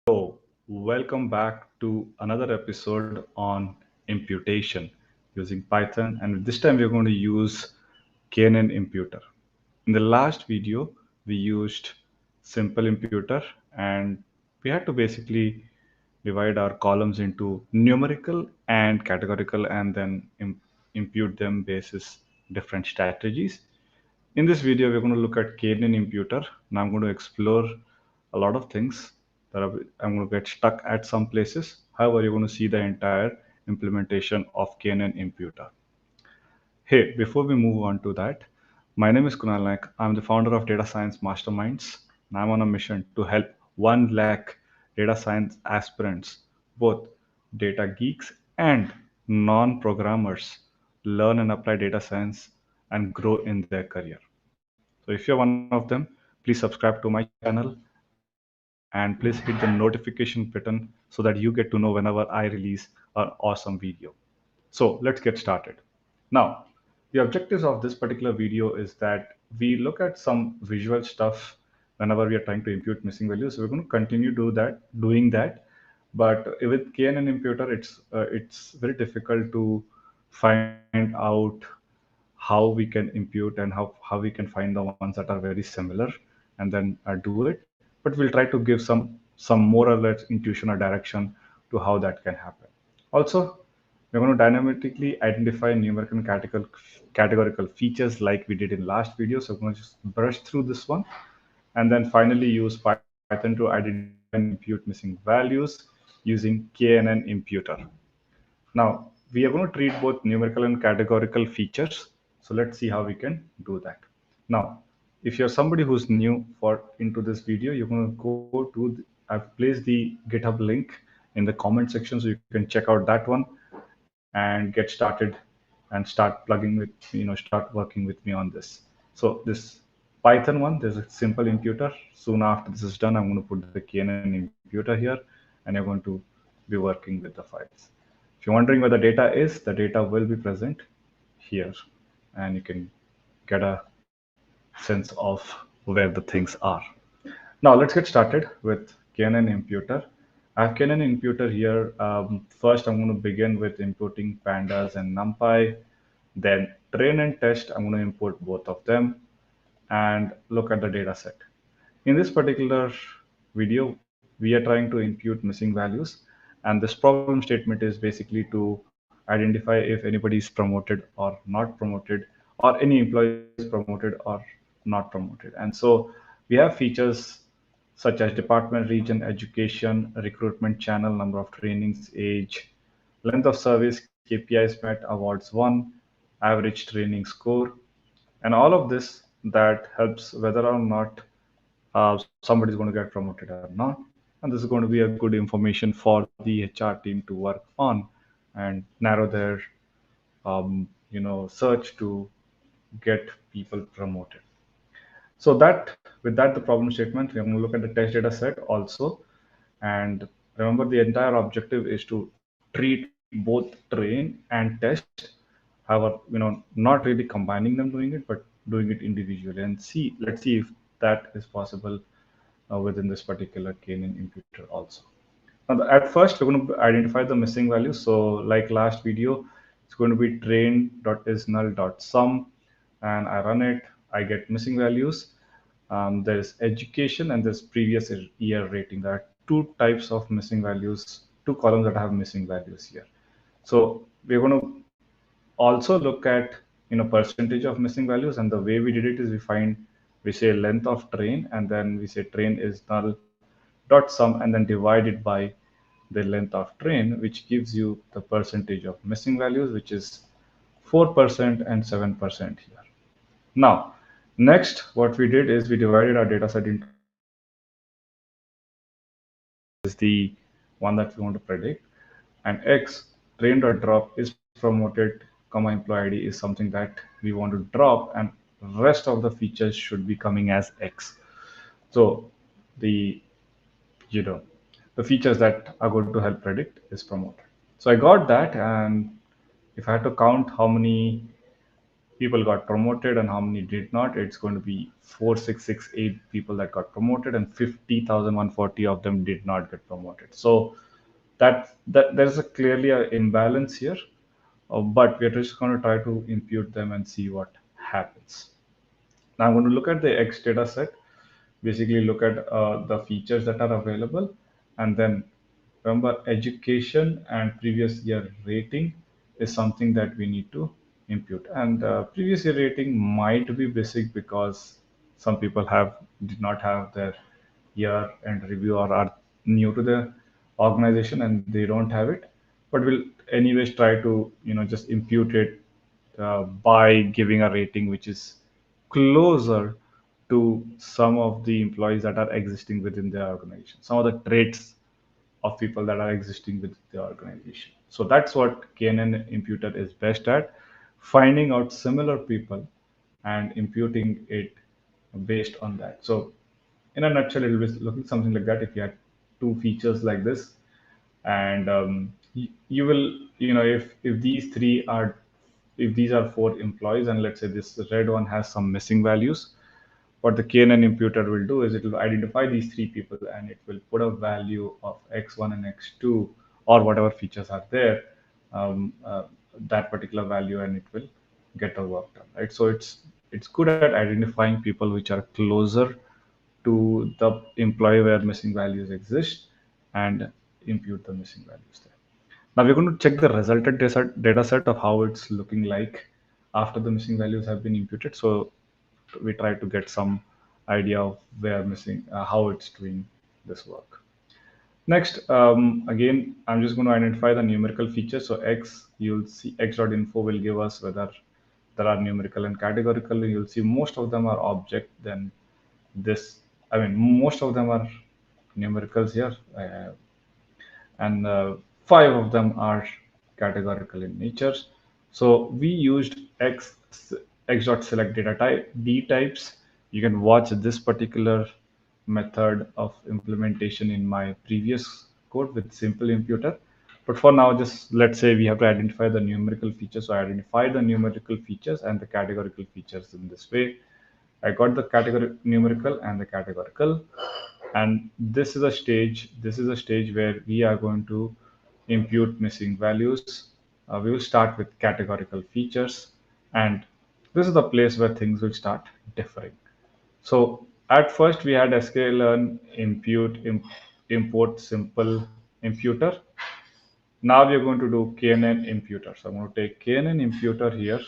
So, welcome back to another episode on imputation using Python, and this time we're going to use KNNIMputer. In the last video, we used simple imputer, and we had to basically divide our columns into numerical and categorical, and then impute them basis different strategies. In this video, we're going to look at KNNIMputer, and I'm going to explore a lot of things I'm going to get stuck at some places. However, you're going to see the entire implementation of KNNIMputer. Hey, before we move on to that, my name is Kunal Naik. I'm the founder of Data Science Masterminds, and I'm on a mission to help 1 lakh data science aspirants, both data geeks and non-programmers, learn and apply data science and grow in their career. So if you're one of them, please subscribe to my channel and please hit the notification button so that you get to know whenever I release an awesome video. So let's get started. Now, the objectives of this particular video is that we look at some visual stuff whenever we are trying to impute missing values. So we're going to continue doing that. But with KNNIMputer, it's very difficult to find out how we can impute and how we can find the ones that are very similar and then do it. But we'll try to give some more or less intuition or direction to how that can happen. Also, we're going to dynamically identify numerical and categorical features like we did in last video. So I'm going to just brush through this one and then finally use Python to identify and impute missing values using KNNIMputer. Now, we are going to treat both numerical and categorical features. So let's see how we can do that. Now, if you're somebody who's new into this video, you're going to go to, I've placed the GitHub link in the comment section so you can check out that one and get started and start plugging with, start working with me on this. So this Python one, there's a simple imputer. Soon after this is done, I'm going to put the KNNIMputer here and you're going to be working with the files. If you're wondering where the data is, the data will be present here and you can get a sense of where the things are. Now let's get started with KNNIMputer. I have KNNIMputer here. First, I'm going to begin with importing pandas and NumPy. Then train and test, I'm going to import both of them and look at the data set. In this particular video, we are trying to impute missing values. And this problem statement is basically to identify if anybody is promoted or not promoted, or any employee is promoted or not promoted. And so we have features such as department, region, education, recruitment channel, number of trainings, age, length of service, KPIs met, awards won, average training score, and all of this that helps whether or not somebody's going to get promoted or not. And this is going to be a good information for the HR team to work on and narrow their search to get people promoted. So that with that, the problem statement, we're going to look at the test data set also. And remember, the entire objective is to treat both train and test. However, not really combining them doing it, but doing it individually and let's see if that is possible within this particular KNNIMputer also. Now, at first, we're going to identify the missing values. So like last video, it's going to be train.isNull.sum, and I run it, I get missing values. There's education and there's previous year rating. There are two types of missing values, two columns that have missing values here. So we're going to also look at percentage of missing values, and the way we did it is we say length of train and then we say train is null dot sum and then divide it by the length of train, which gives you the percentage of missing values, which is 4% and 7% here. Now, next, what we did is we divided our data set into is the one that we want to predict, and X train.drop is promoted, comma employee ID is something that we want to drop, and rest of the features should be coming as X. So the the features that are going to help predict is promoted. So I got that, and if I had to count how many people got promoted and how many did not. It's going to be 4668 people that got promoted and 50,140 of them did not get promoted. So that there's a clearly an imbalance here, but we're just going to try to impute them and see what happens. Now I'm going to look at the X data set, basically look at the features that are available, and then remember education and previous year rating is something that we need to impute. And previous year rating might be basic because some people have did not have their year end review or are new to the organization and they don't have it. But we'll anyways try to just impute it by giving a rating which is closer to some of the employees that are existing within the organization, some of the traits of people that are existing within the organization. So that's what KNNIMputer is best at, finding out similar people and imputing it based on that. So in a nutshell, it will be looking something like that. If you had two features like this, and you will if these three are if these are four employees and let's say this red one has some missing values, what the KNNIMputer will do is it will identify these three people and it will put a value of x1 and x2 or whatever features are there, that particular value, and it will get the work done, right? So it's good at identifying people which are closer to the employee where missing values exist and impute the missing values there. Now we're going to check the resulted data set of how it's looking like after the missing values have been imputed. So we try to get some idea of where missing, how it's doing this work. Next, again, I'm just going to identify the numerical features. So X, you'll see x.info will give us whether there are numerical and categorical. You'll see most of them are object. Then this, I mean, most of them are numericals here. And five of them are categorical in nature. So we used x.select data type d types. You can watch this particular method of implementation in my previous code with simple imputer. But for now, just let's say we have to identify the numerical features. So I identify the numerical features and the categorical features in this way. I got the category numerical and the categorical, and this is a stage where we are going to impute missing values. We will start with categorical features, and this is the place where things will start differing. So at first we had sklearn import simple imputer. Now we are going to do KNNIMputer. So I'm going to take KNNIMputer here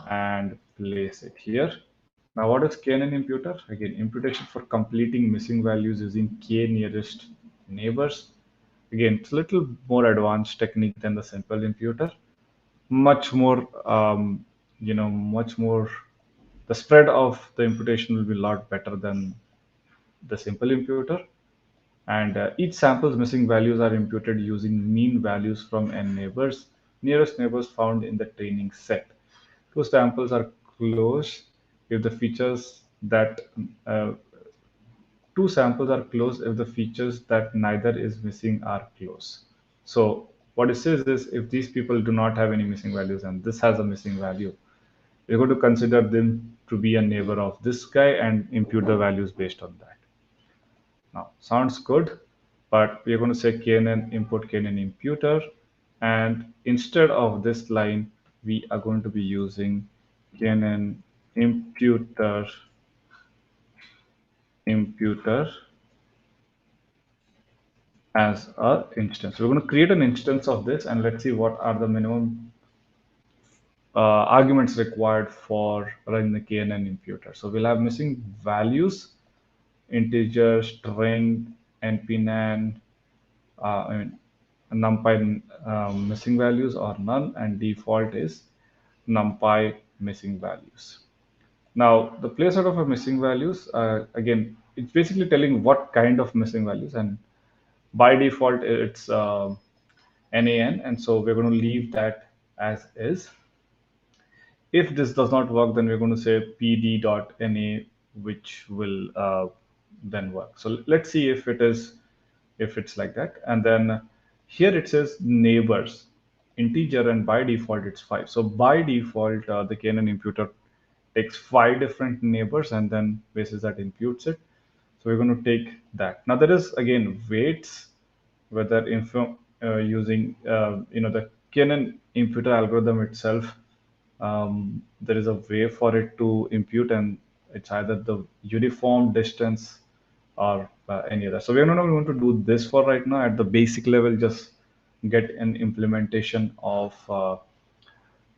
and place it here. Now, what is KNNIMputer? Again, imputation for completing missing values using k nearest neighbors. Again, it's a little more advanced technique than the simple imputer. Much more, much more. The spread of the imputation will be a lot better than the simple imputer. And each sample's missing values are imputed using mean values from n neighbors, nearest neighbors found in the training set. Two samples are close if the features that uh, two samples are close if the features that neither is missing are close. So what it says is if these people do not have any missing values and this has a missing value, we're going to consider them to be a neighbor of this guy and impute the values based on that. Now, sounds good, but we're going to say KNN import KNN imputer, and instead of this line, we are going to be using KNN imputer as a instance. We're going to create an instance of this, and let's see what are the minimum arguments required for running the KNN imputer. So we'll have missing values, integer, string, npnan, I mean, numpy missing values or none, and default is numpy missing values. Now, the placeholder of a missing values, again, it's basically telling what kind of missing values, and by default, it's NaN, and so we're going to leave that as is. If this does not work, then we're going to say pd.na, which will then work. So let's see if it's like that. And then here it says neighbors. integer, and by default it's 5. So by default, the KNNIMputer takes 5 different neighbors and then basis that imputes it. So we're going to take that. Now there is again weights, whether using the KNNIMputer algorithm itself. There is a way for it to impute, and it's either the uniform distance or any other. So we're not going to do this for right now. At the basic level, just get an implementation of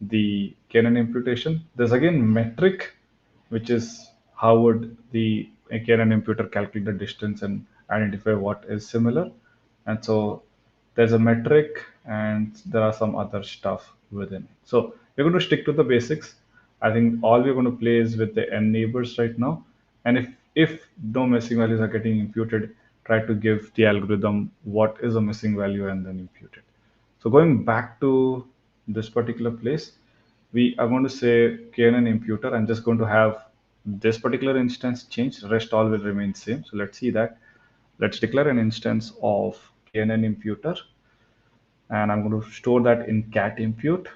the Canon imputation. There's again metric, which is how would the Canon imputer calculate the distance and identify what is similar. And so there's a metric and there are some other stuff within it. So we're going to stick to the basics. I think all we're going to play is with the n neighbors right now. And if no missing values are getting imputed, try to give the algorithm what is a missing value and then impute it. So going back to this particular place, we are going to say KNNIMputer. I'm just going to have this particular instance change. The rest all will remain same. So let's see that. Let's declare an instance of KNNIMputer, and I'm going to store that in cat impute.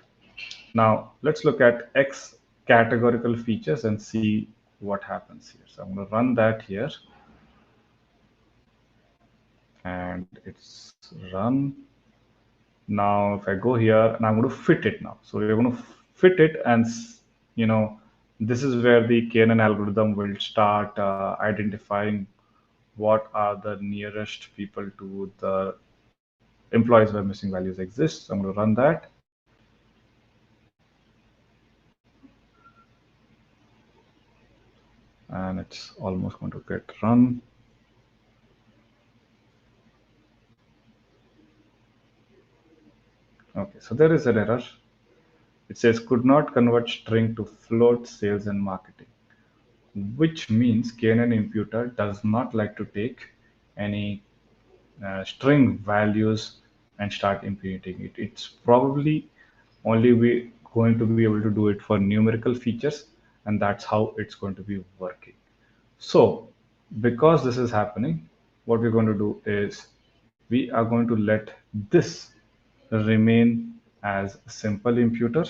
Now let's look at X categorical features and see what happens here. So I'm going to run that here, and it's run. Now if I go here and I'm going to fit it now. So we're going to fit it, and this is where the KNN algorithm will start identifying what are the nearest people to the employees where missing values exist. So I'm going to run that. And it's almost going to get run. Okay, so there is an error. It says could not convert string to float sales and marketing, which means KNNIMputer does not like to take any string values and start imputing it. It's probably only going to be able to do it for numerical features, and that's how it's going to be working. So because this is happening, what we're going to do is we are going to let this remain as a simple imputer.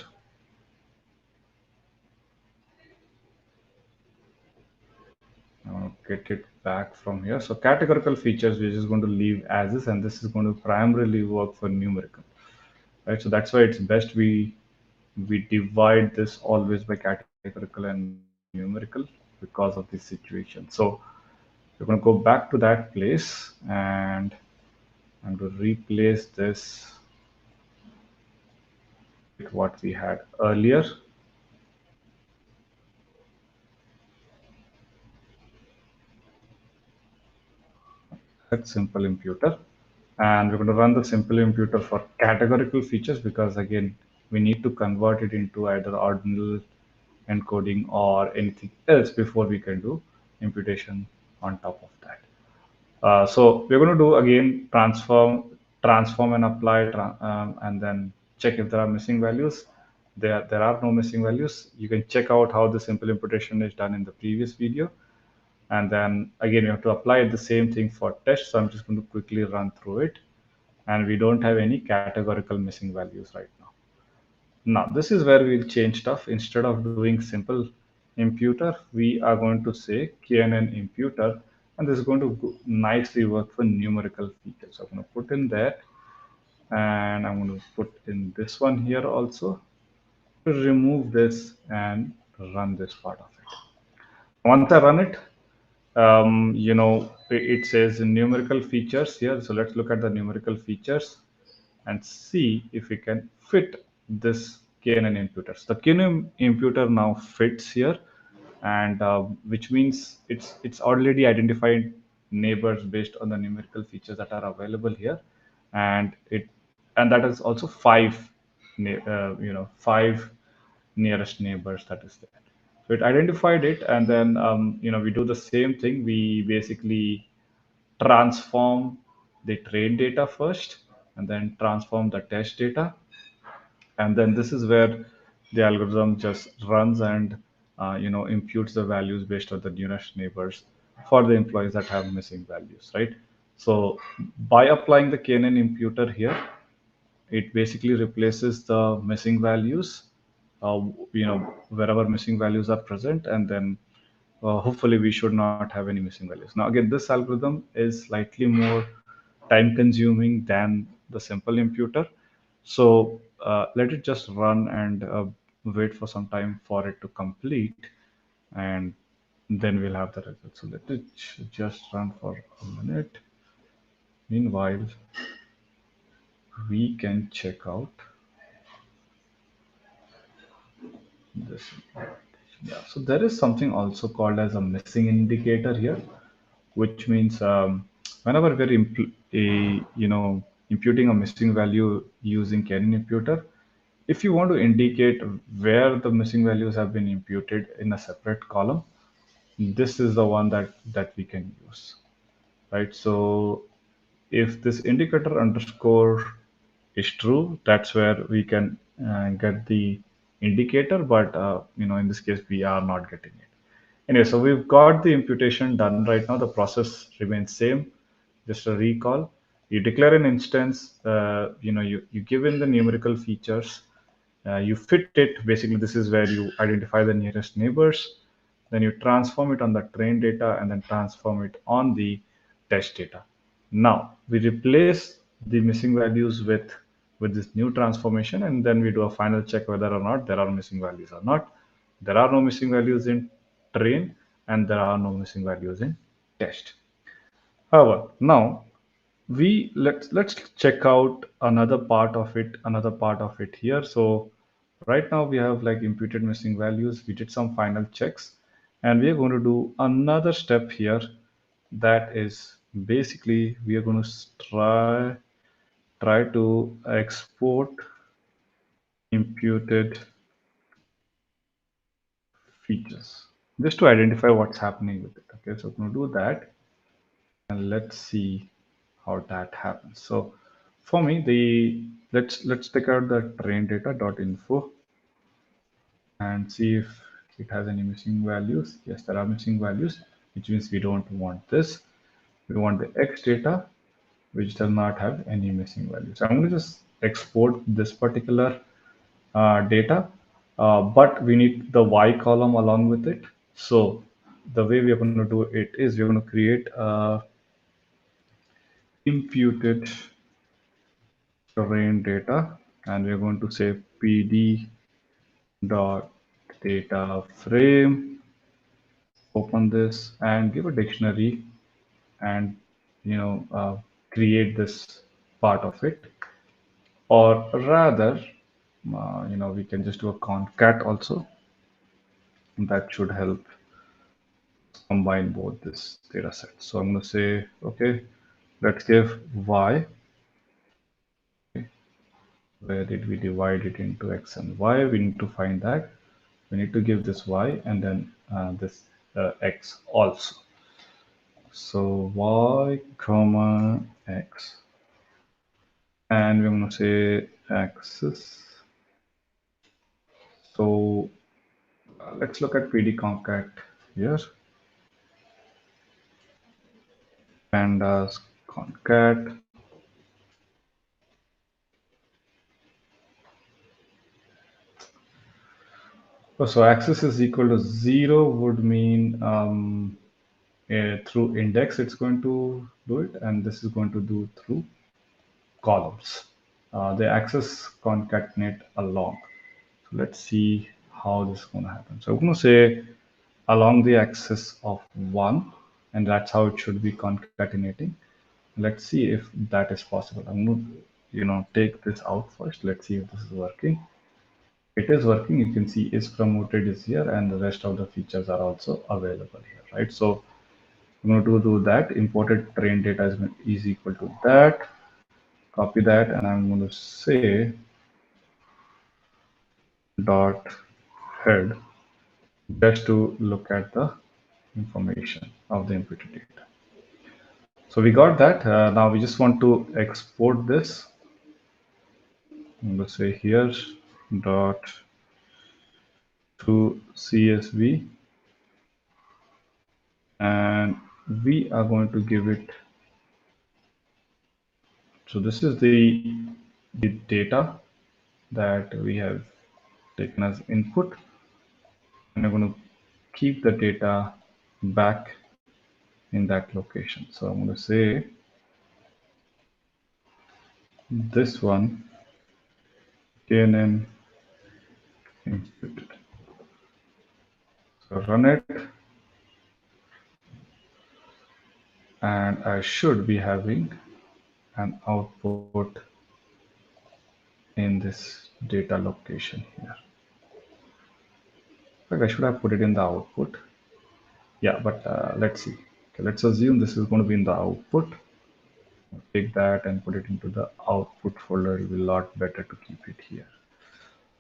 I'm going to get it back from here. So categorical features we're just going to leave as is, and this is going to primarily work for numerical, right? So that's why it's best we divide this always by categorical and numerical because of this situation. So we're going to go back to that place, and I'm going to replace this with what we had earlier. That's simple imputer. And we're going to run the simple imputer for categorical features because again, we need to convert it into either ordinal encoding or anything else before we can do imputation on top of that. So we're going to do again transform and apply, and then check if there are missing values. There are no missing values. You can check out how the simple imputation is done in the previous video. And then again, you have to apply the same thing for test. So I'm just going to quickly run through it. And we don't have any categorical missing values right now. Now, this is where we'll change stuff. Instead of doing simple imputer, we are going to say KNNIMputer, and this is going to nicely work for numerical features. So I'm going to put in that, and I'm going to put in this one here also. Remove this and run this part of it. Once I run it, it says numerical features here. So let's look at the numerical features and see if we can fit this KNNIMputer. So the KNNIMputer now fits here, and which means it's already identified neighbors based on the numerical features that are available here, and that is also five nearest neighbors that is there. So it identified it, and then we do the same thing. We basically transform the train data first, and then transform the test data, and then this is where the algorithm just runs and imputes the values based on the nearest neighbors for the employees that have missing values, right? So by applying the KNNIMputer here, it basically replaces the missing values, uh, wherever missing values are present, and then hopefully we should not have any missing values. Now, again, this algorithm is slightly more time consuming than the simple imputer. So let it just run and wait for some time for it to complete, and then we'll have the result. So let it just run for a minute. Meanwhile, we can check out this. Yeah, so there is something also called as a missing indicator here, which means whenever we're imputing a missing value using KNNIMputer, if you want to indicate where the missing values have been imputed in a separate column, this is the one that we can use, right? So if this indicator underscore is true, that's where we can get the indicator, but in this case we are not getting it. Anyway, so we've got the imputation done right now. The process remains same. Just a recall. You declare an instance, you give in the numerical features, you fit it. Basically, this is where you identify the nearest neighbors. Then you transform it on the train data and then transform it on the test data. Now we replace the missing values with this new transformation, and then we do a final check whether or not there are missing values or not. There are no missing values in train, and there are no missing values in test. However, now let's check out another part of it here. So right now we have like imputed missing values. We did some final checks, and we are going to do another step here. That is basically we are going to try to export imputed features just to identify what's happening with it. Okay, so I'm going to do that, and let's see how that happens. So for me, the let's take out the train data.info and see if it has any missing values. Yes, there are missing values, which means we don't want this. We want the X data, which does not have any missing values. I'm going to just export this particular data, but we need the Y column along with it. So the way we are going to do it is we're going to create a imputed terrain data, and we're going to say pd dot data frame. Open this and give a dictionary, and create this part of it, or rather we can just do a concat also. That should help combine both this data set. So I'm going to say, okay, let's give y. Where did we divide it into x and y? We need to find that. We need to give this y and then this x also. So y comma x, and we're going to say axis. So let's look at pd concat here. Pandas concat. Oh, so axis is equal to 0 would mean through index it's going to do it, and this is going to do through columns. The axis concatenate along. So let's see how this is going to happen. So I'm going to say along the axis of 1, and that's how it should be concatenating. Let's see if that is possible. I'm going to take this out first. Let's see if this is working. It is working. You can see is promoted is here, and the rest of the features are also available here, right? So I'm going to do that. Imported train data is equal to that. Copy that, and I'm going to say dot head just to look at the information of the imputed data. So we got that. Now we just want to export this. I'm going to say here dot to CSV, and we are going to give it. So this is the the data that we have taken as input, and I'm going to keep the data back in that location. So I'm going to say this one KNN imputed. So run it, and I should be having an output in this data location here. In fact, I should have put it in the output. Yeah, but let's see. Okay, let's assume this is going to be in the output. Take that and put it into the output folder. It will be a lot better to keep it here.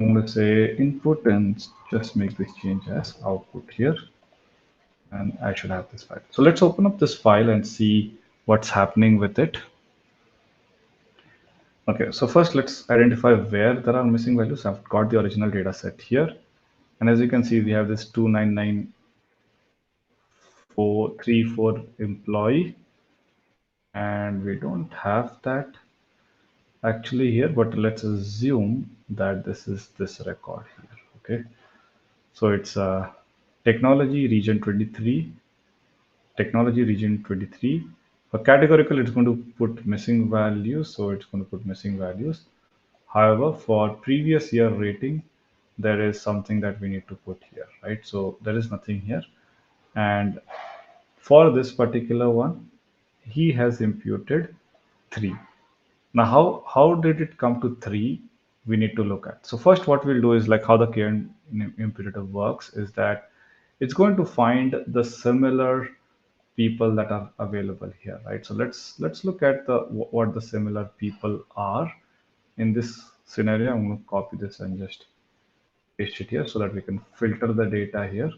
I'm going to say input and just make this change as output here. And I should have this file. So let's open up this file and see what's happening with it. Okay, so first let's identify where there are missing values. I've got the original data set here. And as you can see, we have this 299,434 employee. And we don't have that actually here, but let's assume that this is this record here. Okay, so it's technology region 23, technology region 23. For categorical, it's going to put missing values, so it's going to put missing values. However, for previous year rating, there is something that we need to put here, right? So there is nothing here. And for this particular one, he has imputed 3. Now, how did it come to 3? We need to look at. So first, what we'll do is like how the KNNIMputer works is that it's going to find the similar people that are available here, right? So let's look at the what the similar people are in this scenario. I'm going to copy this and just paste it here so that we can filter the data here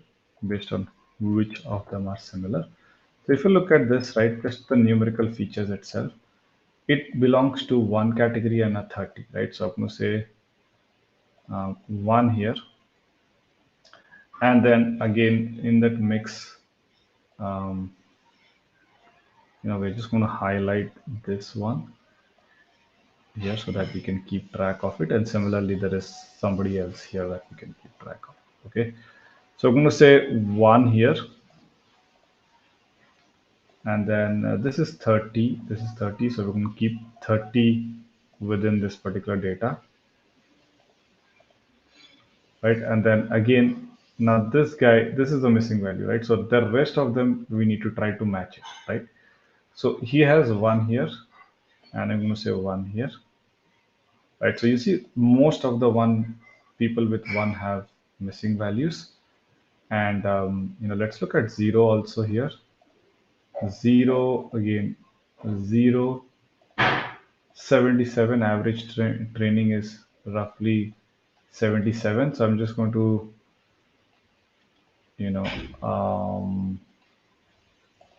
based on which of them are similar. So if you look at this, right, just the numerical features itself, it belongs to one category and a 30, right? So I'm going to say 1 here. And then again, in that mix, um, we're just going to highlight this one here so that we can keep track of it. And similarly, there is somebody else here that we can keep track of. Okay. So I'm going to say 1 here. And then this is 30. This is 30. So we're going to keep 30 within this particular data. Right, and then again, now this guy, this is the missing value, right? So the rest of them we need to try to match it, right? So he has 1 here, and I'm going to say 1 here, right? So you see most of the one people with 1 have missing values. And let's look at 0 also here. 0 again, 0, 77 average training is roughly 77. So I'm just going to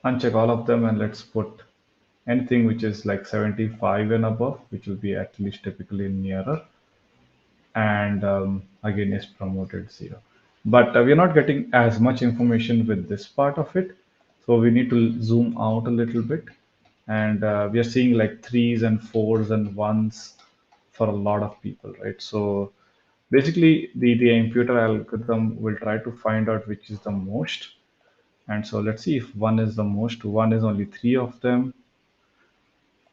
uncheck all of them, and let's put anything which is like 75 and above, which will be at least typically nearer. And again is promoted 0. But we're not getting as much information with this part of it. So we need to zoom out a little bit. And we are seeing like 3s and 4s and 1s for a lot of people, right? So basically the imputer algorithm will try to find out which is the most. And so let's see if 1 is the most. 1 is only 3 of them.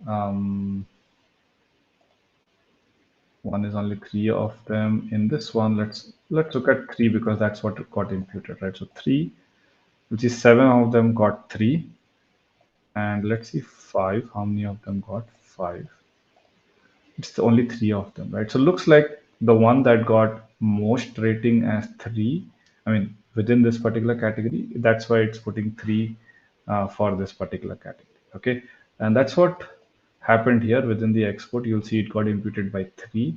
Um, 1 is only 3 of them. In this one, let's look at 3 because that's what got imputed, right? So 3, which is 7 of them got 3. And let's see 5. How many of them got 5? It's only 3 of them, right? So it looks like the one that got most rating as 3, I mean, within this particular category, that's why it's putting 3 for this particular category. Okay. And that's what happened here within the export. You'll see it got imputed by 3.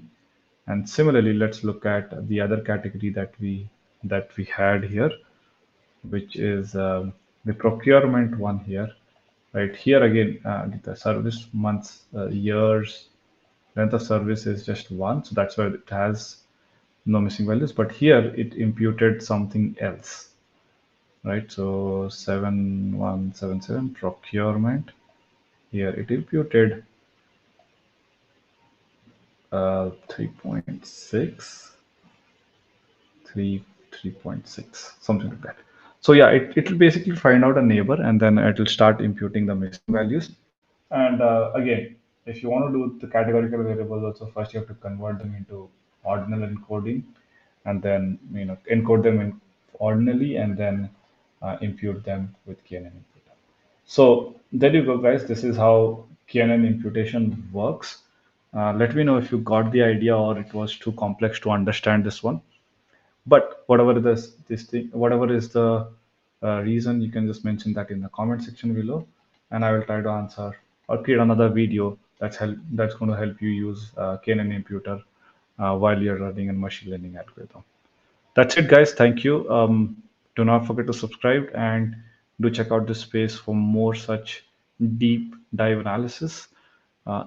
And similarly, let's look at the other category that we had here, which is the procurement one here. Right here again, the service months, years, length of service is just 1, so that's why it has no missing values. But here it imputed something else, right? So 7177 procurement. Here it imputed 3.6, 3.6, something like that. So yeah, it'll basically find out a neighbor and then it'll start imputing the missing values. And again, if you want to do the categorical variables also, first you have to convert them into ordinal encoding, and then encode them in ordinally, and then impute them with KNNIMputer. So there you go, guys. This is how KNN imputation works. Let me know if you got the idea or it was too complex to understand this one. But whatever this thing, whatever is the reason, you can just mention that in the comment section below, and I will try to answer or create another video that's going to help you use KNNIMputer while you're running a machine learning algorithm. That's it, guys. Thank you. Do not forget to subscribe and do check out this space for more such deep dive analysis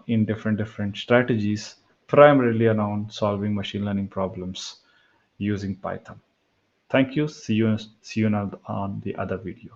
in different strategies, primarily around solving machine learning problems using Python. Thank you. See you on the other video.